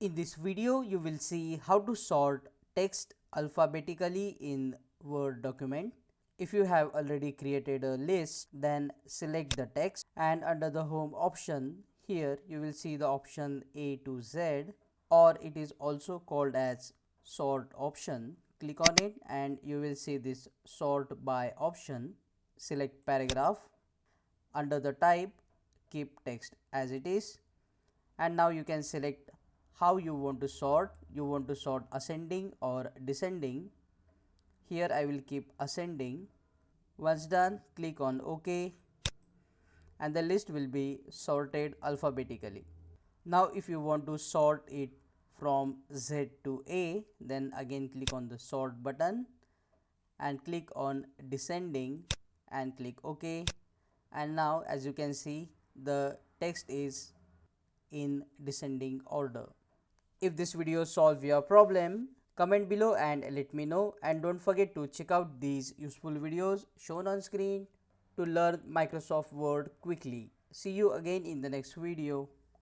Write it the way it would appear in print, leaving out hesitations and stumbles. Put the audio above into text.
In this video, you will see how to sort text alphabetically in Word document. If you have already created a list, then select the text, and under the home option, here you will see the option A to Z, or it is also called as sort option. Click on it and you will see this sort by option. Select paragraph. Under the type, keep text as it is, and now you can select how you want to sort. You want to sort ascending or descending. Here I will keep ascending. Once done, click on OK, and the list will be sorted alphabetically. Now if you want to sort it from Z to A, then again click on the sort button and click on descending and click OK, and now as you can see, the text is in descending order. If this video solves your problem, comment below and let me know, and don't forget to check out these useful videos shown on screen to learn Microsoft Word quickly. See you again in the next video.